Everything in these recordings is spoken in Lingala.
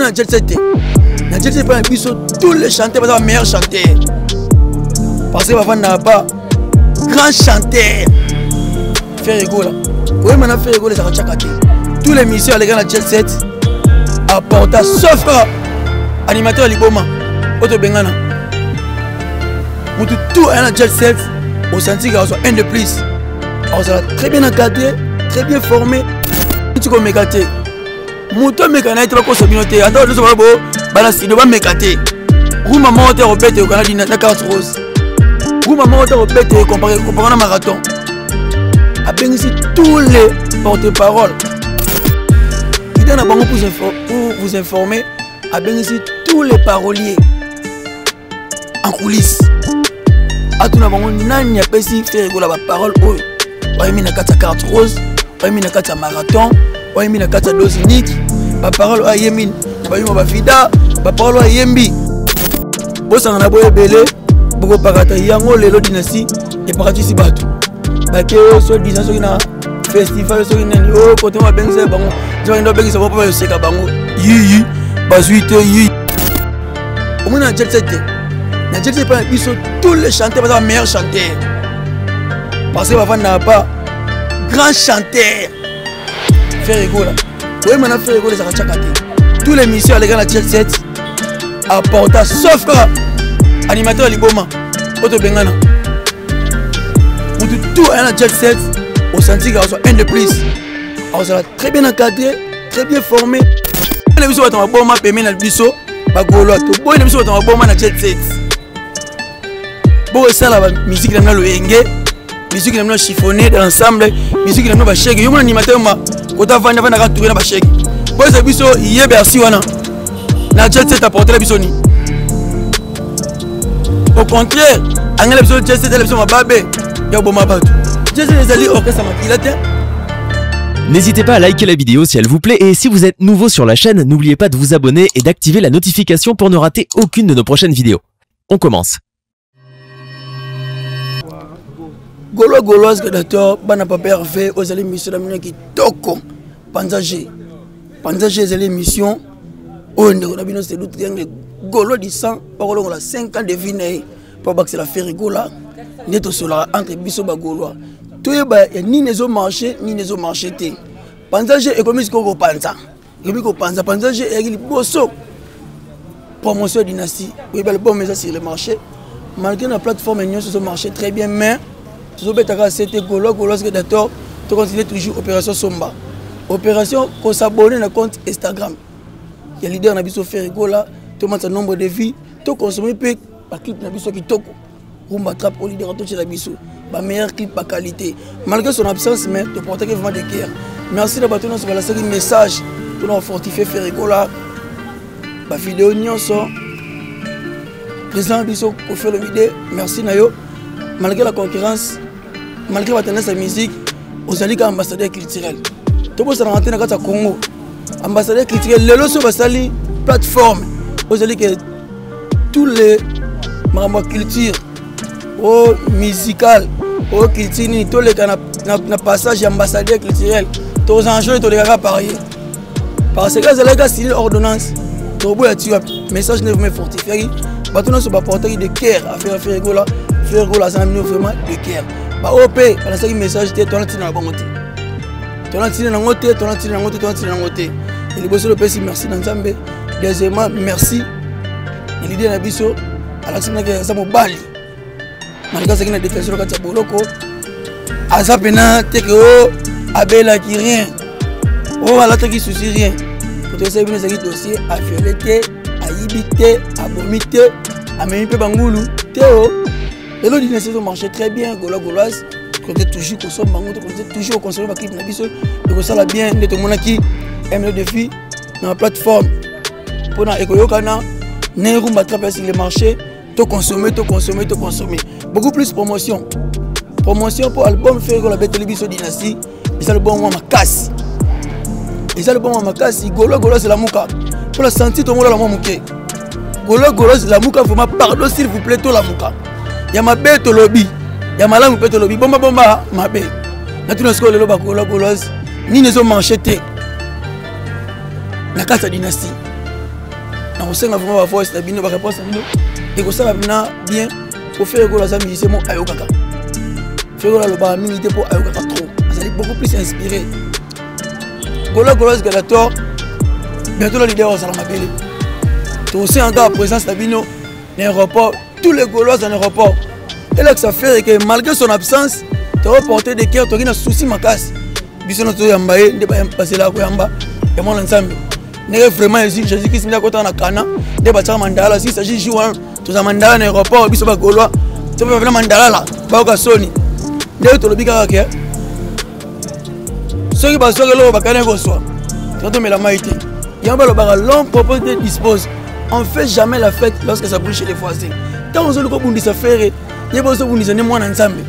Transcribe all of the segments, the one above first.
a jet set. Na jet set pas tous les chanteurs sont les meilleurs chanteurs. Parce que Bafana n'a pas grand chanteur. Faire rigolo. Oui, maintenant faire rigolo ça va chakati. Tous les missions les gars na jet set apportent sauf animateur liboma auto bengana. Tout un jet set au senti qu'il y a un de plus. Alors ça très bien encadré, très bien formé. Tu comme mécaté. Mouton mécanique tu vas cause communauté. Attends nous sommes beau. Balance il va mécaté. Roux maman au bête au Canada na carte rose. Roux maman au bête comparé un marathon. A bien ici tous les porte-paroles. Il donne à pour vous informer. A bien ici tous les paroliers en coulisses. A tout n'avons nani a pessi faire rigoler la parole. On a mis la carte rose, on a mis la carte marathon, on a mis la carte dose unique. La parole a yemin, la fida, la parole a yembi. Boss en a beau belé, beaucoup parata yango lelo dynastie et parati si batou. Bakeo so disant so na festival so nani oh côté ma benze bango. Je ndo benze ba pas seka bango. Yi basuite yi. Au moins na jet set. Na jet set pas ils sont tous les chanteurs sont les meilleurs chanteurs. Parce que Bafana n'a pas grand chanteur. Faire rigolo. Oui, maintenant faire rigolo ça va chakati. Tous les missions les gars na jet set apportent sauf animateur liboma auto bengana. Tout un jet set au senti qu'il y a un de plus. Alors ça va très bien encadré, très bien formé. Les missions sont bon ma permet na biso ba golo to boy les missions sont bon na jet set. Bon ça la musique na lo enge. Musique qui est chiffonné dans l'ensemble, musique qui est pas chèque. Il y a un animateur qui a tourné dans la chèque. Pour ce biso, il y a bercy wana. La jet set apporté la bisoni. Au contraire, angela biso jet set la biso mababe. Ya boma batou. Jet set les alliés orchestre makilate. N'hésitez pas à liker la vidéo si elle vous plaît et si vous êtes nouveau sur la chaîne, n'oubliez pas de vous abonner et d'activer la notification pour ne rater aucune de nos prochaines vidéos. On commence. Golo Skedator, bana papa fait aux émissions d'amina qui toko Panzagé les émissions on a bien c'est l'autre triangle Golo du sang par on a 5 ans de vie pour baxer la faire rigola neto sur la entre biso ba golois tout y ni nezo marché té Panzagé et comme ko panza ko panza Panzagé et il bosso promotion dynastie oui bel bon mais ça sur le marché malgré la plateforme union sur ce marché très bien mais c'était Golo Skedator, tu continues toujours opération Somba. Opération qu'on s'abonne à notre compte Instagram. Il y a leader Nabiso Ferrigola, tu montes un nombre de vies, tu consommes peu par clip Nabiso qui toko. Rumba trap au leader de Nabiso. Ma meilleur clip par qualité. Malgré son absence, mais tu portes vraiment des guerres. Merci d'avoir tenu sur la série message pour nous fortifier Ferrigola. Ma vidéo nyonso. Président Nabiso pour faire le vidéo. Merci Nayo. Malgré la concurrence, malgré la tendance à la musique, vous allez comme ambassadeur culturel. Tout le monde rentre dans le Congo. Ambassadeur culturel, le lot sur la plateforme. Vous allez que tous les culture, musical, culture, tous les passages ambassadeur culturel, tous les enjeux, tous les gars parier. Parce que les gars signé l'ordonnance. Tout le message ne vous met fortifié. Maintenant, sur la portée de cœur à faire rigoler. Faire la zone vraiment de cœur. Bah OP, pendant ce message était ton anti dans la bonne côté. Ton anti dans la côté, ton anti dans la côté, ton anti dans la côté. Et les boss le PC merci dans Zambé. Deuxièmement merci. Et l'idée na biso à l'action que ça mo bali. Malgré ce qui n'a détention quand ça boloko. Asa pena teko abela qui rien. Oh ala te qui souci rien. Pour te servir ces dossiers à violeté, à yibité, à vomiter, à même peu bangulu. Théo et l'autre dynastie marché très bien, Gauloise, quand toujours consomme bango, toujours consommer ma clip nabiso, de ça la bien, de tout le monde qui aime le défi dans la plateforme. Pour na ekoyokana, ne rumba attraper sur le marché, tout consommer. Beaucoup plus promotion. Promotion pour album fait que la bête télévision dynastie, et ça le bon moment casse. Et ça le bon moment casse, Gauloise c'est la mouka. Pour la sentir tout le monde la mouka. Gauloise la mouka, vraiment pardon s'il vous plaît, tout la mouka. Il y a ma bête au lobby, il y a ma langue au lobby, bomba, ma bête. Là, tout le monde est Gauloise, ni les hommes manchetés. La carte dynastie. na kosenga vraiment ba voix na bino ba réponse na bino et ko sala bien pour faire que la musicien mo ayokaka faire la loba mingi pour ayokaka trop ça beaucoup plus inspiré Golo Galator bientôt le leader ça m'a appelé tout aussi encore présence na bino l'aéroport tous les Gaulois en aéroport et là que ça fait que malgré son absence tu reporté des cœurs tu as un souci ma casse biso no to yambaye nde ba passer là ko yamba et mon ensemble n'est vraiment ici Jésus Christ n'a pas na kana nde ba tsa mandala si s'agit jouer tous à mandala na aéroport biso ba Gaulois tu peux vraiment mandala là ba ka soni nde to lobika ka ceux qui passent là ba kana ko so to me la maïté yamba lo ba l'homme propose de dispose on fait jamais la fête lorsque ça brûle chez les voisins quand on se le ko bundisa faire yebo so bundisa ne mwana nzambe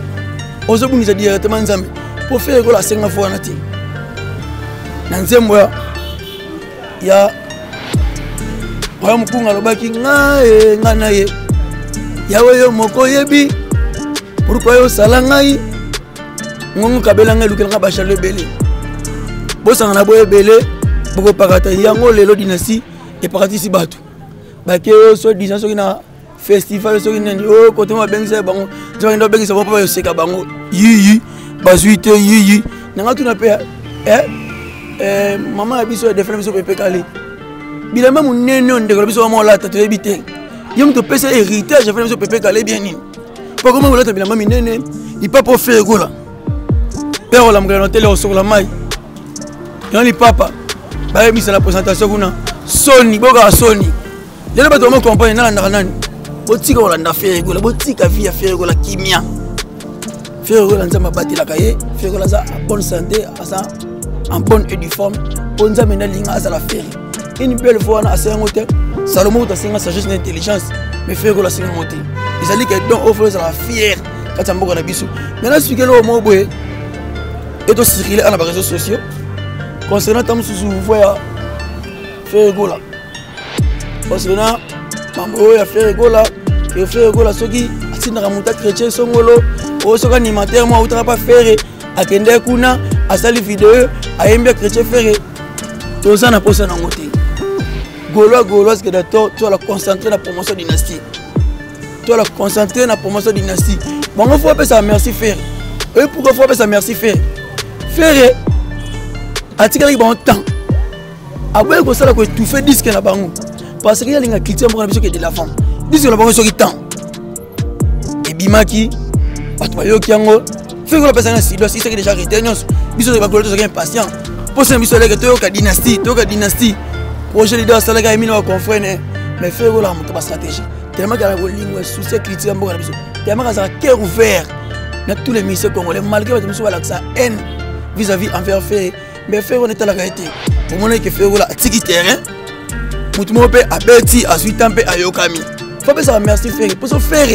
ozo bundisa directement nzambe pour faire que la 5 fois na team na nzembo ya wa mkunga lobaki ngae ngana ye yawe yo moko yebi pourquoi yo sala ngai ngongo kabela ngai lukelanga bachale belé bosanga na boye belé boko pakata yango lelo dynastie et parti si batu bake yo so dynastie so na festival so ni o côté ma bengisa bango zo ndo bengisa bo pa yo seka bango yi basuite yi nanga tuna pe maman a biso de faire biso pepe calé bila même nene ndeko biso mo la tatu ebité yom to pesa héritage faire biso pepe calé bien ni pas comment vous la bila mami nene il pas pour faire gola père la mgana télé au sur la maille yon li papa ba mi la présentation kuna Sony boga Sony lelo ba to mo compagnie na la nani botika wala nda faire gola botika via faire gola kimia faire gola nzamba batila kaye faire gola za bonne santé asa en bonne et due forme pour nous amener à la faire une belle fois à ce moment Salomon a signé sagesse et intelligence mais faire la signé monter ils allaient que donc offre à la fière quand on boit la bisou maintenant ce que le mot boé et aussi circuler à les réseaux sociaux concernant tam sous voya faire gola concernant mambo ya faire gola et faire gola soki atina ramuta chrétien songolo o soka animateur moi outra pas faire akende kuna asali vidéo ayembe chrétien faire tout ça na posa na ngote Gaulois que d'accord tu la concentrer la promotion dynastie tu la concentrer la promotion dynastie bon on faut appeler ça merci faire et pourquoi faut appeler ça merci faire faire atikali bon temps aboye ko sala ko tout fait disque na bango parce que y a linga culture pour biso que de la femme disque na bango so ki temps et bimaki bato bayoki yango fait que la personne si doit si c'est déjà rétenions biso ba Gaulois so patient pour ça biso leke to ka dynastie projet leader salaga emina wa confrère mais fait que la monter ba stratégie tellement que la ligne souci critique mboka na biso tellement que ça cœur ouvert na tous les ministères congolais malgré que biso wala ça haine vis-à-vis envers fait mais fait on est la réalité pour montrer que fait la tiki terrain mutumo pe abeti asuita pe ayokami faut pas ça merci faire pour so faire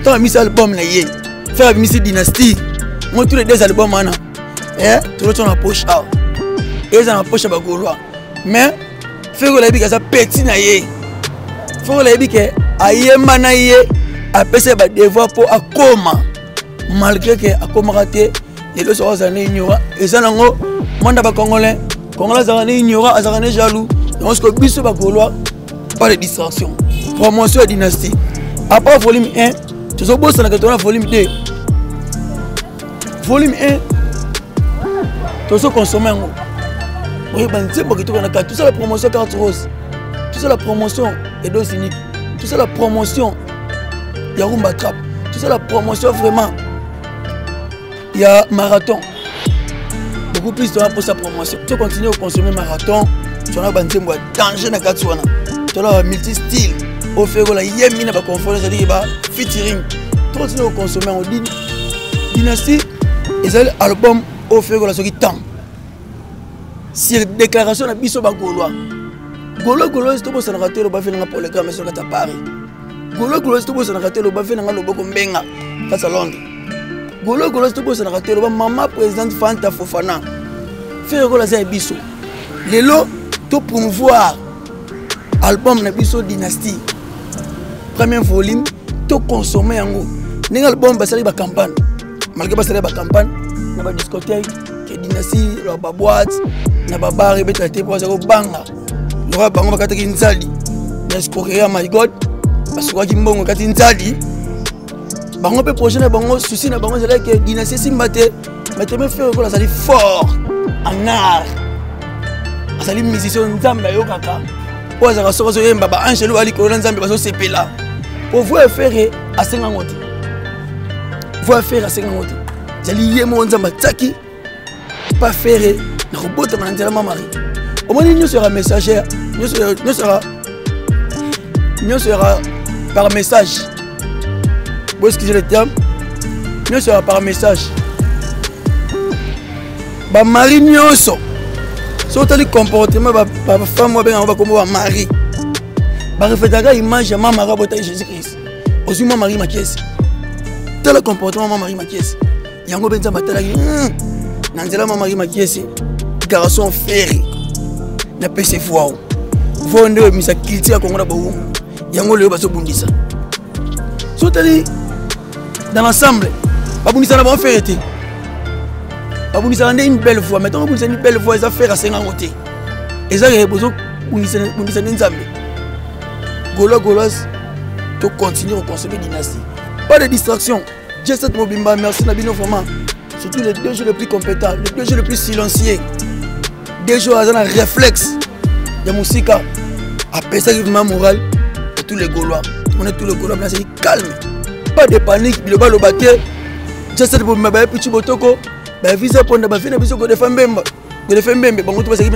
tant mis album na yé faire mis dynastie moi tous les deux albums mana tout le temps en poche out et ça en poche ba Gaulois mais fait que la bi ça petit na yé faut la bi que ayema na yé apesa ba devoir pour akoma malgré que akoma raté les deux sont années ignora et ça nango manda ba congolais za années ignora azarane jaloux donc que biso ba Gaulois pas de distraction promotion de dynastie après volume 1 tu so bossa na que ton volume 2 volume 1 tu so consommer ngo oui ben c'est pour que tu connais tout ça la promotion carte rose tout ça la promotion et dos unique tout ça la promotion ya rumba trap tout ça la promotion vraiment il y a marathon beaucoup plus pour sa promotion tu continues à consommer marathon tu as un danger na katsuana tu as multi style au fait la yemi na ba confort ça dit ba featuring tu continues à consommer on dit dynastie et ça album au fait la soki temps sur déclaration na biso ba Gaulois to bossa na rater ba fela pour le grand monsieur kata Paris Gaulois to bossa na rater ba fela ngalo boko mbenga kata Londres Gaulois to bossa na rater ba maman présidente Fanta Fofana faire la za biso lelo to promouvoir album na biso dynastie premier volume to consommer yango ninga album ba sali ba campagne malgré ba sali ba campagne na ba discothèque que dynastie la ba boîte na ba bar et beta te pour ça ko banga le roi bango bakata ki nzali escroquerie my god basukaki mbongo kati nzali bango pe projet na bango souci na bango c'est que dynastie simba te mais te me faire ko la sali fort en art asali musicien nzamba yo kaka po azaka soko yemba ba angelo ali ko nzambe baso sepela pour voir faire à 50 ngote voir faire à 50 ngote jali yemo nzamba tsaki pas faire na robota na nzela mamari au moins nous sera messagère nous sera par message. Vous excusez le terme. Nous sera par message. Ba mari nyoso. So tali comportement ba femme ba on va comme ba mari. Ba refléter image ya maman rabota Jésus Christ. Ozu maman mari makiesi. Tel comportement maman mari makiesi. Yango benza batala na nzela maman mari makiesi. Garçon ferré. Na pese foi. Vonde misa kilti ya kongola ba umu. Yango leo baso bundisa. So tali dans l'ensemble, babundisa na ba ferreté. Babundisa une belle fois, maintenant babundisa une belle fois, ça fait à 50 côté. Et ça il besoin bundisa nzambe. Golas to continuer à construire dynastie. Pas de distraction. J7 Mobimba, merci Nabino vraiment. Surtout les 2 jours les plus compétents, les 2 jours les plus silencieux. 2 jours à un réflexe de musique. Après ça, il y a moral de tous les Gaulois. On est tous les Gaulois, c'est calme. Pas de panique, le bal au baquet. J7 Mobimba, petit botoko. Visa pour ne pas finir de faire Mbemba. De faire Mbemba, bon, tu vas dire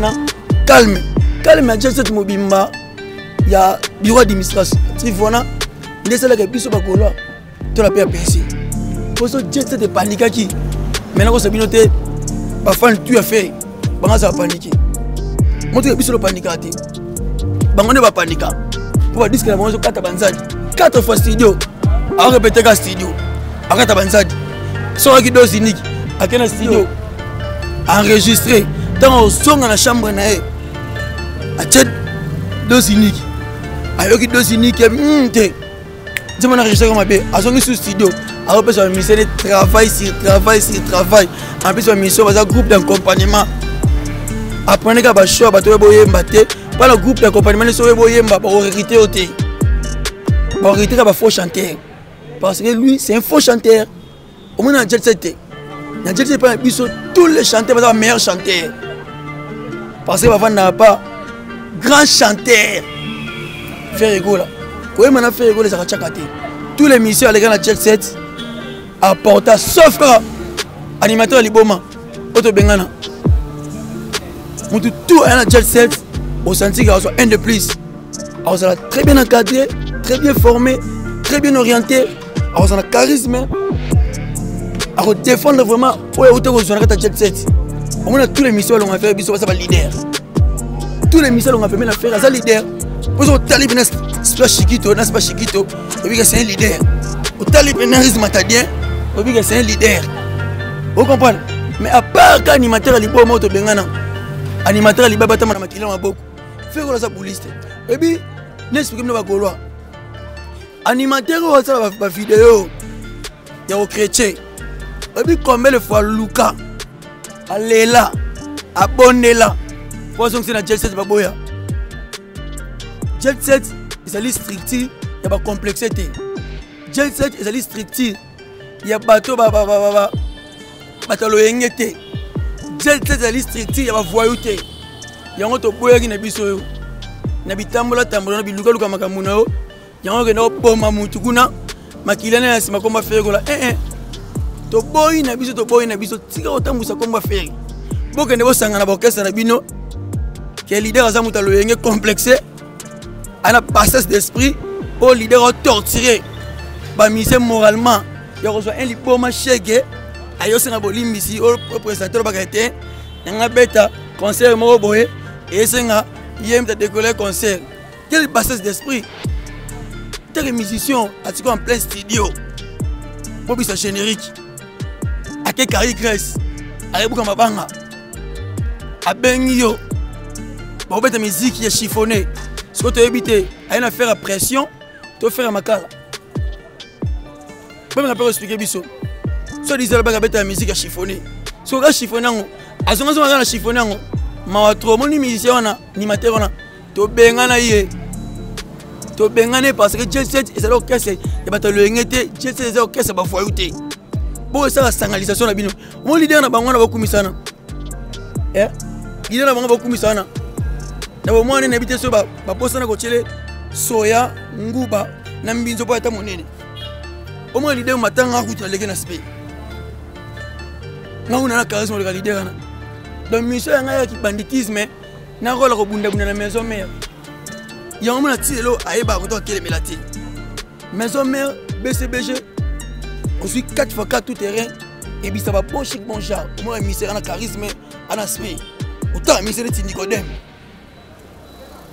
calme. Calme à J7 Mobimba. Il y a bureau d'administration. Tu vois, il est là que plus au Gaulois. Tu l'as payé. Pour ça, J7 de panique qui. Maintenant, on s'est bien noté. Parfois, tu as fait. Bah, ça va paniquer. Montre que plus le panique. Bah, on ne va paniquer. Pour dire que la maison 4 banzadi. 4 fois studio. On répète qu'à studio. À 4 banzadi. Soit qui dose unique. À quel studio. Enregistré. Dans le son dans la chambre. À tête dose unique. Avec une dose unique. Je m'en enregistré comme un peu. À son studio. Alors, on a mis travail sur travail. En plus, on a mis un groupe d'accompagnement. Apprenez qu'à choix, pas le groupe d'accompagnement, pour hériter au thé. Pour hériter un faux chanteur. Parce que lui, c'est un faux chanteur. Au moins, dans le J7, dans le J7, tous les chanteurs sont les meilleurs chanteurs. Parce que avant, n'a pas grand chanteur. Faire rigolo. Quand on a fait rigolo, ça va tchakater. Tous les missions, les gars, dans le J7, apportent, sauf que animateur Liboma, Auto Bengana. Tout est dans le J7, au senti qu'il y a un de plus. Alors, ça très bien encadré, très bien formé, très bien orienté. Alors, ça a un charisme. Alors, défendre vraiment, où est le J7. Au moins, tous les missions, on a fait, ça va leader. Tous les missions, on a fait, mais affaire, ça leader. Pour ça, au talib, c'est pas chiquito, c'est pas chiquito. Et puis, c'est un leader. Au talib, c'est un leader. Vous comprenez? Mais à part qu'animateur à l'Ibo, Moto Bengana, animateur à l'Iba, Batama, Makila, Maboko, fait quoi ça pour liste? Et puis, n'expliquez pas quoi. Animateur, on va faire vidéo. Il y a au chrétien. Et puis, combien de fois Luca, allez là, abonnez-là. Pour ça, c'est la J7 Baboya. J7, c'est la structure, il y a pas complexité. J7, c'est la structure, il y a bateau, bateau yengete. J7, c'est la structure, il y a pas voyouté. Il y a un autre boy qui n'a pas eu. Il y a tambola, tambola, il y a Luka Makamuna. Il y a un autre Mamutukuna, Makilana, c'est ma combat faire. To boy n'a pas eu, tika autant moussa combat faire. Beaucoup de gens ont un na bino. Quel leader a zamuta le yenge complexé. On a passé d'esprit au leader a torturé. Bah misé moralement. Il y a reçu un liboma chèque. Ayo c'est un bolim ici au présentateur bagate. On a bêta concert mo boye et c'est un yem de décoller concert. Quel passage d'esprit. Tel musicien a en plein studio. Bobby sa générique. A quel carré Grèce. A Rebuka Mabanga. A Bengio. Bon ta musique qui est chiffonnée. Ce que tu as évité, à une affaire à pression, tu vas faire un macal. Je vais vous expliquer biso. Si tu dis que la musique est chiffonnée, si tu as chiffonné, à ce moment où tu as chiffonné, tu as trop de musiciens, animateurs, tu as bien gagné. to bengane parce que Jet Set et ça l'orchestre et ba to le ngete Jet Set et orchestre ba foyuté bon ça la sangalisation na bino mon leader na bango na bakumisana leader na bango bakumisana na bo mwana na habité so ba posana ko chele soya nguba na mbinzo po ata monene au moins leader matanga ku na leke na spe na una na charisme le leader na donc mission yanga ya ki banditisme na rola ko bunda bunda na maison mère ya on a tiré l'eau à Eba quand on a melati maison mère BCBG on suit 4x4 tout terrain et puis ça va bon chic bon genre moi misère en charisme en aspect autant misère de Nicodème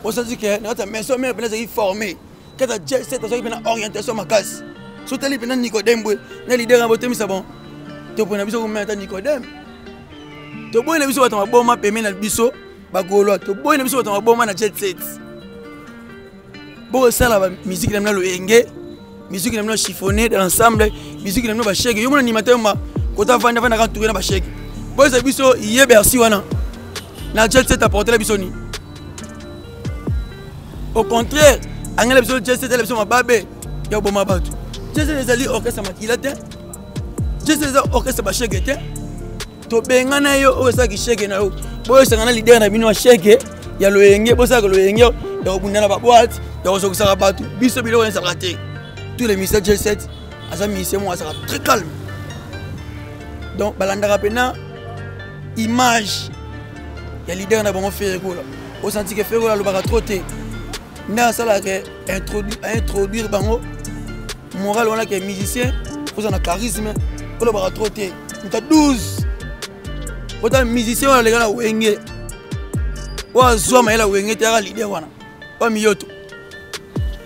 on se dit que notre maison mère peut être formée quand a Jet Set ça une orientation ma casse surtout les pendant Nicodème na leader en boté mi ça bon to pour na biso ko mettre Nicodème to boy na biso ba ta bomba peme na biso ba golo to boy na biso ba ta bomba na Jet Set. Bon, ça la musique qui aime le enge, musique qui aime le chiffonné de l'ensemble, musique qui aime le bachèque. Yo mon animateur ma, quand on va na tourner na bachèque. Bon, ça biso yé bersi wana. Na Jet Set apporter la bisoni. Au contraire, angela biso Jet Set la biso ma babé, ya bo ma batu. Jet Set ezali orchestre makila te. Jet Set orchestre bachèque te. To bengana yo o ça ki chèque na yo. Bon, ça ngana leader na bino chèque, ya lo enge, bo ça ko lo enge, ya obunda na ba boîte. Tous les ministères de Jet Set, moi ça très calme. Donc, Balandara Pena, image, il y a leader qui a fait au senti que Ferro a le trotté. Mais ça a introduire bango moral on a que musicien, on a charisme, on a trotté. On a 12. Autant musicien on a les gars wenge. On a zoama la wenge t'as leader wana. Pas miyoto.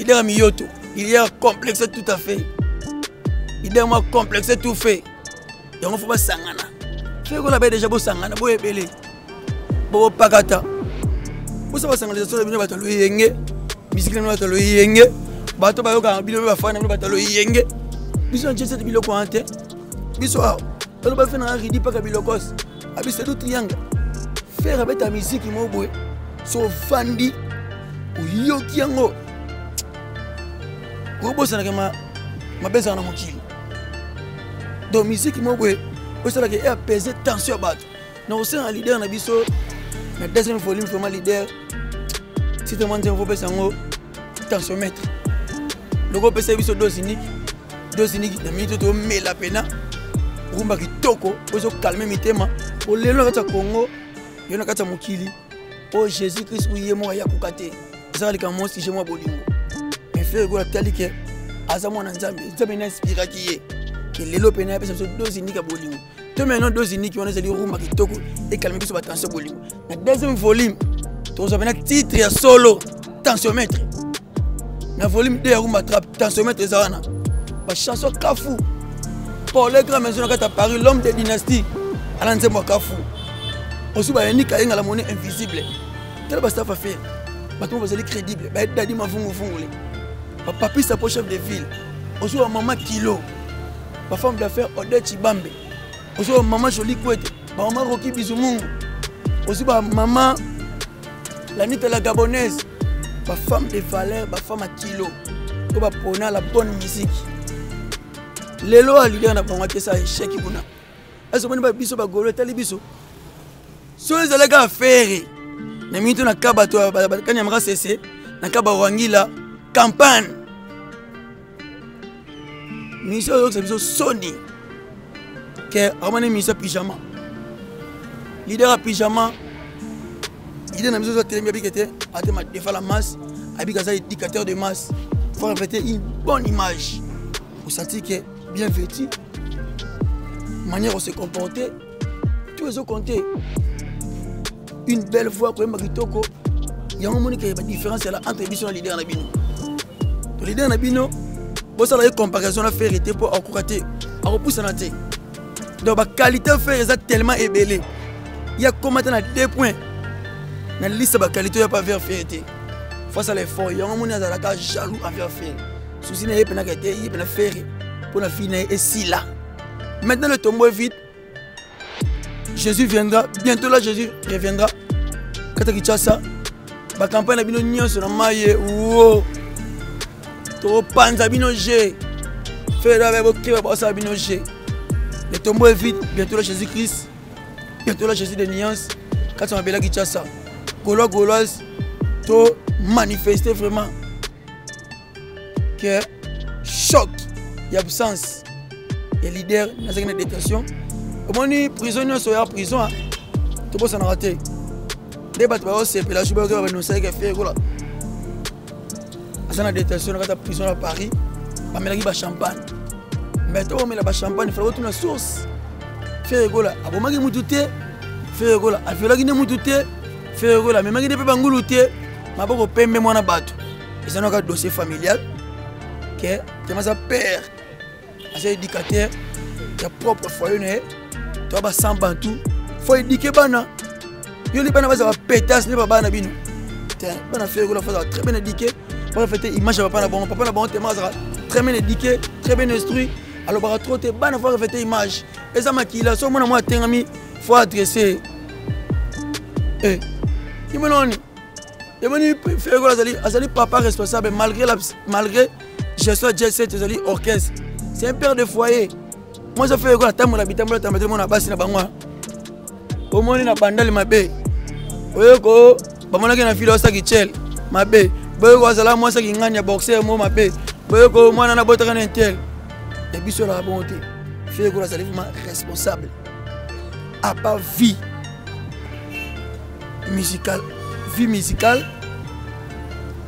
Il est miyoto, il est complexe tout à fait. Il est moins complexe tout fait. Il ne faut pas sangana. Je sais qu'on a déjà beau sangana, beau ébélé, beau pagata. Vous savez sangana, c'est le bateau yenge, musique le bateau yenge, bateau bateau quand bilo va faire le bateau yenge. Bisous Jet Set bilo quoi ante? Bisous ah, on va faire un ridi pas kabilo kos. Abi c'est tout triangle. Faire avec ta musique qui m'oboué, so fandi, ou yokiango. Robo ça n'a ma baisse en amokili. Donc musique moi ouais, ça qui apaiser tension battre. Non c'est un leader na biso. Na deuxième volume vraiment leader. Si tout le monde veut baisser en tensiomètre. Le groupe c'est biso deux uniques de minute to me la pena. Rumba ki toko, pour calmer mi tema. Pour les gens de Congo, il y en a kata mokili. Oh Jésus Christ oui moi ya kukate. Ça les commence si je moi bolingo. Faire go tali ke azamo na nzambe na inspira qui est que lelo pena pesa deux uniques à bolingo to maintenant deux uniques on est rumba kitoko et calmer biso ba tension bolingo na deuxième volume to zo bena titre ya solo tensiomètre na volume 2 ya rumba trap tensiomètre ezana ba chanson kafu pour les grands maisons à Paris l'homme de dynastie ala nzembo kafu aussi ba unique à la monnaie invisible tel ba staff a fait ba to ba crédible ba dadi mafungu fungule. Papi sa chef de ville. Aussi maman Kilo. Ma femme d'affaires Odette Chibambe. Aussi maman Jolie Kouette. Maman Rocky Bizoumungu. Aussi maman Lanita la Gabonaise. Ma femme de valeur, ma femme à Kilo. Pour prôner la bonne musique. Lelo a l'idée na bango que ça échec ibuna. Est-ce que ba biso ba golo tali biso. So les alega faire. Na minute na kabato ba kanya mra cessé. Na kaba wangila campagne. Mission c'est Sony que amane mission pyjama leader à pyjama idée na mission so télé bien que atema défa la masse abika ça indicateur de masse faut refléter une bonne image pour sentir que bien vêtu manière de se comporter tout est compté une belle voix pour Makitoko il y a un moment que la différence est là entre mission et leader na bino to leader na bino. Vous avez une comparaison à faire pour encourager, à repousser la tête. Donc la qualité de faire est tellement ébélée. Il y a comment à 2 points. Dans la liste de la qualité, il n'y a pas de faire. Face à l'effort, il y a un monde qui est jaloux à faire. Souci n'est pas de faire pour la finir et si là. Maintenant le tombeau est vide. Jésus viendra. Bientôt là, Jésus reviendra. Quand tu as ça, la campagne a bien sur la maille. to panza bino G faire avec vos qui va passer bino G le tombeau est vide bientôt là Jésus-Christ bientôt là Jésus de nuances quand on appelle la Kinshasa Gauloise to manifester vraiment que choc et absence et leader dans une détention au moins prisonnier sur la prison tout peut s'en rater des bateaux c'est la chose que va nous ça que faire là à la détention dans la prison à Paris ba melaki ba champagne mais to mela ba champagne il faut retourner source faire là abomaki mutu te faire là afelaki ne mutu te faire là mais maki de pe bangulu te maboko pembe mwana bato et ça un dossier familial que c'est ma père assez éducateur il a propre foyer né toi ba sans bantou faut éduquer bana yo li bana ba za pétasse ne ba bana bino tiens bana faire là faut très bien éduqué pour faire image papa na bon tellement très bien éduqué très bien instruit alors ba trop te bana faut faire image et ça makila so mona moi tengami faut adresser imononi yemoni faire quoi azali papa responsable malgré gestion jet set azali orchestre c'est un père de foyer moi je fais quoi tamola bitambola tambe mon abasi na bangwa omoni na bandali mabe oyeko bamona ke na filo sa kichel mabe boyeko azala moi sa kinganya boxer mo mabe boyeko mwana na botaka na intel et biso la bonté faire quoi azali vraiment responsable à pas vie musicale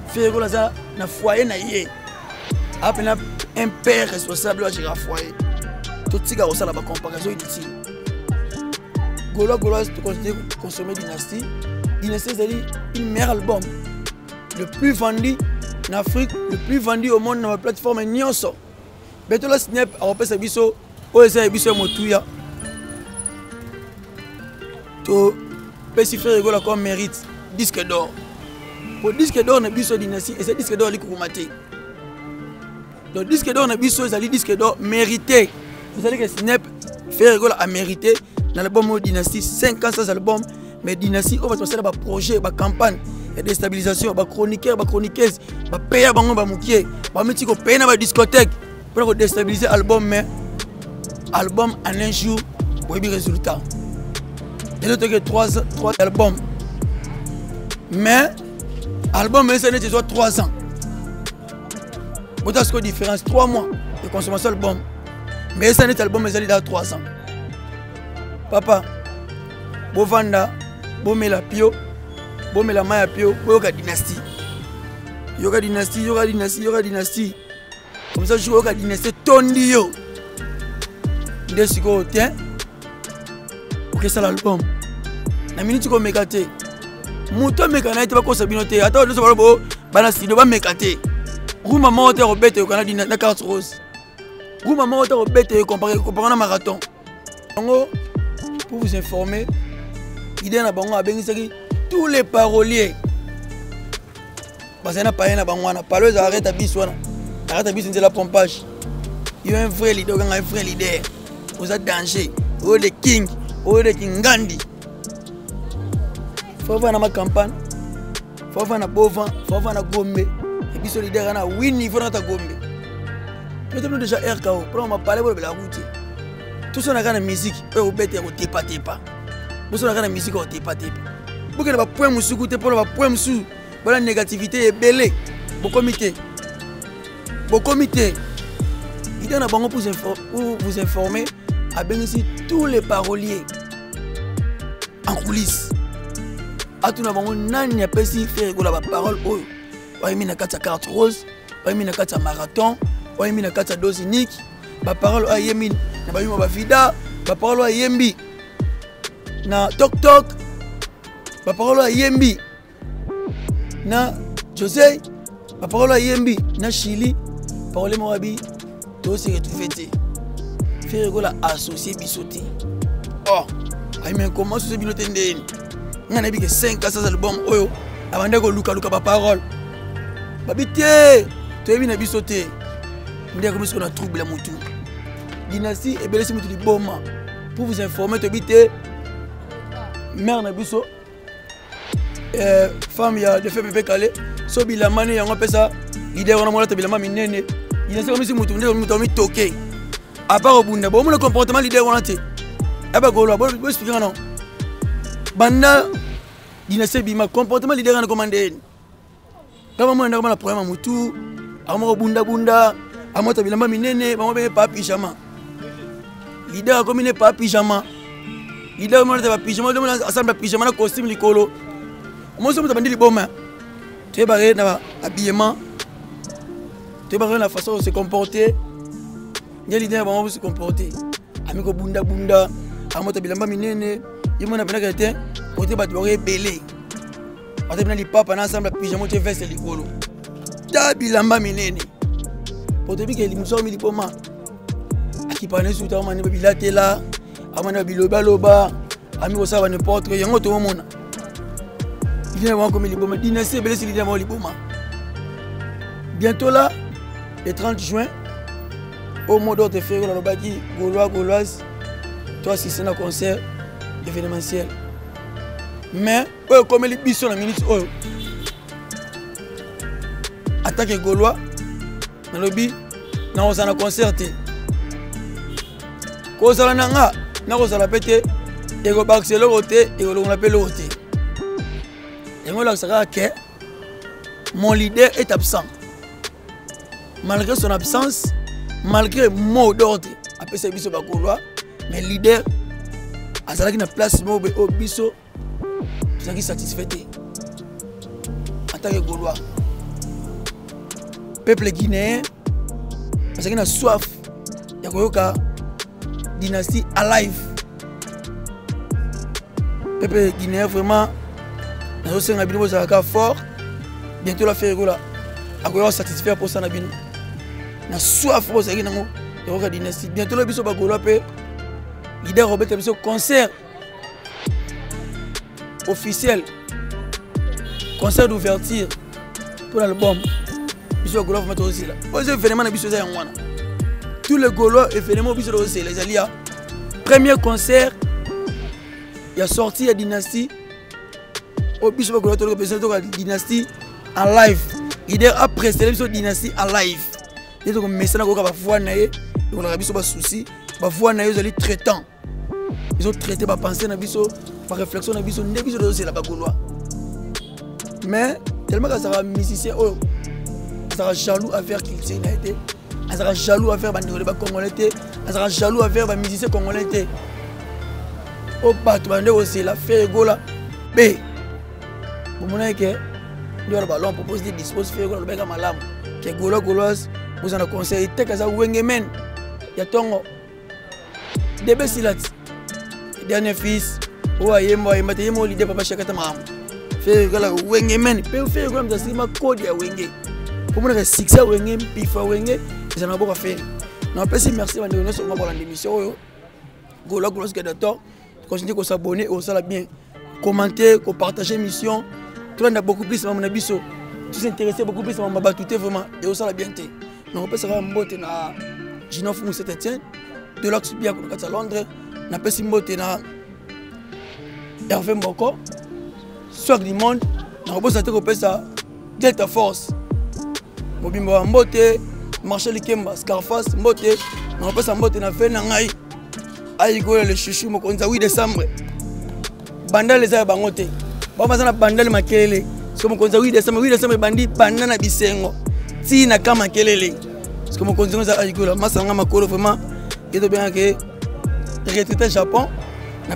faire quoi ça na foyer na yé appela un père responsable à gérer foyer tout ce qui a aussi la comparaison inutile Gauloise tu considères consommer Dynasty c'est une meilleur album le plus vendu en Afrique le plus vendu au monde dans la plateforme Nyonso beto la snap a repéré biso o eza biso motuya to spécifier Gauloise comme mérite disque d'or pour disque d'or na biso Dynasty et ce disque d'or likumaté donc disque d'or na biso ezali disque d'or mérité vous allez que Snap faire Gauloise a mérité dans l'album Dynasty 5 ans sans album mais Dynasty on va passer là projet ba campagne et déstabilisation ba chroniqueur ba chroniqueuse ba payer bango ba mukie ba meti ko payer na ba discothèque pour déstabiliser album mais album en un jour pour y résultat et l'autre que 3 albums mais album mais ça n'est que 3 ans Pourtant, c'est quoi la différence 3 mois de consommation d'album. Mais ça n'est album, mais ça est dans 3 ans. Papa, bo vanda, bo mela pio, bo mela maya pio, bo yoga dynastie. Yoga dynastie. Comme ça, je joue yoga dynastie, tondi yo. Ndesiko, tiens. Ok, ça l'album. Na minute ko mekate. Muto mekana ite ba ko sabinote. Ata ndo so bo bana studio ba mekate. Rouma monte robete au Canada na carte rose. Rouma monte robete comparé na marathon. Donc pour vous informer, idée na bango abengisaki tous les paroliers. Parce que na paye na bango na parleuse arrête à biso na. Arrête à biso c'est la pompage. Il y a un vrai leader, un vrai leader. Vous êtes danger. Oh le king, oh le king Gandhi. Faut voir dans ma campagne. Faut voir na Bovan, faut voir na Gombe. Et puis ce leader a win niveau dans ta Gombe. Peut-être déjà RKO. Pour on m'a parlé de la route. Tout ça na musique, au bête au tepa. Tout ça na musique au tepa. Pour que le point musu goûter pour le point musu. Voilà négativité est belé. Bon comité. Il y a un bango pour vous informer à bénéficier tous les paroliers en coulisses. À tout le monde, n'a pas si fait la parole. Il y a une carte rose, il y a une carte marathon, il y a une carte dose unique. La parole a yemi, na yuma bafida, la parole a yembi. Na tok, la parole a yembi. Na José, la parole a yembi. Na Chili, parole moabi. Tout se retrouve faire la associé bisoté. Oh, mais comment ce bisoté ndé? On a dit que 5 ans album oyo, avant de luka ba parole. Babité, tu es bien bisoté. On dit comme si on a trouble la moutou. Dynastie et belé si moutou di boma. Pour vous informer, tu habitez mère na biso. Femme ya de fait bébé calé, so bilamba ne yango pesa leader wana mona bilamba minene il sait comme si mutu mi toqué à part au bunda bon le comportement leader wana te aba golo bon expliquer non banda dinase bima comportement leader wana commandé kama mwana kama na problème mutu amo bunda amota bilamba minene ba be pa pyjama leader comme ne pas pyjama leader mona ba pyjama do mona assemble pyjama na costume likolo mo so mota bandi liboma tu es barré na habillement tu es barré la façon de se comporter ni leader ba se comporter ami ko bunda amota bilamba minene yimo na pena kete pote ba tu belé ate bina li papa na ensemble pyjama tu veste likolo ta bilamba minene pote bi ke limso mi liboma akipane su ta mani bilatela amana biloba ami ko sa ba n'importe yango to mona bientôt là, le 30 juin, au mois d'ordre de février, on a dit Gauloise, toi si c'est un concert événementiel. Mais, comme les bisous dans la minute, attaque Gaulois, dans le lobby, on a un concert. Quand on a un pété, et on a un côté, et on a appelé l'autre. Et moi, là, que mon leader est absent. Malgré son absence, malgré le mot d'ordre, après ça, il y a mais le leader, à ce qu'il a place au biso, c'est qui satisfait. En tant que Gaulois, peuple guinéen, parce qu'il a soif, il y a une dynastie alive. Peuple guinéen, vraiment. Nous sommes fort. Bientôt la faire là. Nous satisfaire pour ça. Nous avons soif pour ça. Bientôt la biso bagolo pe leader Robert biso concert officiel. Concert d'ouverture pour l'album. Biso Gaulois va aussi là. Pour ce événement biso za ngwana. Tous les Gaulois événements biso aussi les alliés. Premier concert, il y a sorti la dynastie. Au biso Gaulois to représenter la dynastie en live. Leader a précédé la dynastie en live. Il y a des messages qui ont voix naïe, ils ont des soucis, ils ont traitant. Ils ont traité par pensée, par réflexion, ils ont aussi la Gaulois. Mais tellement que ça sera musicien, ça sera jaloux à faire qu'il s'est été, ça sera jaloux à faire les Congolais, ça sera jaloux à faire les musiciens congolais. Au bateau, aussi la faire Gola. B. Vous voyez que on propose des dispositifs faire Gola, bien malam. Que Gauloise. Vous en avez conseillé, il y a Wengemen, il y a Tongo, Debe Silat, dernier fils, il y a Papa Chakatamam. Fait Wengemen, il fait un code à Wenge. Pour moi, c'est ça, Wenge, Pifa Wenge, ils en ont beaucoup à faire. Non, merci de donner sur l'émission. Gauloise Gadator, continuez à s'abonner, au sala bien, commenter, partager l'émission. Tout le monde a beaucoup plus à mon avis. Tout s'intéresser beaucoup plus à mon babatouté vraiment, et au sala bien. On peut se rendre à Gino Fumou Saint-Etienne, de l'Ox bien à Londres, on peut se rendre à Hervé Mboko, soit du monde, on peut se rendre à Delta Force, Mobimbo Mbote, Marshall Kemba, Scarface, Mbote, on peut se rendre à Fenangaï, Aïgo le chouchou, Mokonza 8 décembre, Bandal les a bangoté, Bamazana Bandal Makele, c'est Mokonza 8 décembre, Bandi, Bandana Bisengo. Si na kama kelele parce que mon continent ça agikola masanga makolo vraiment et de bien que retraité Japon na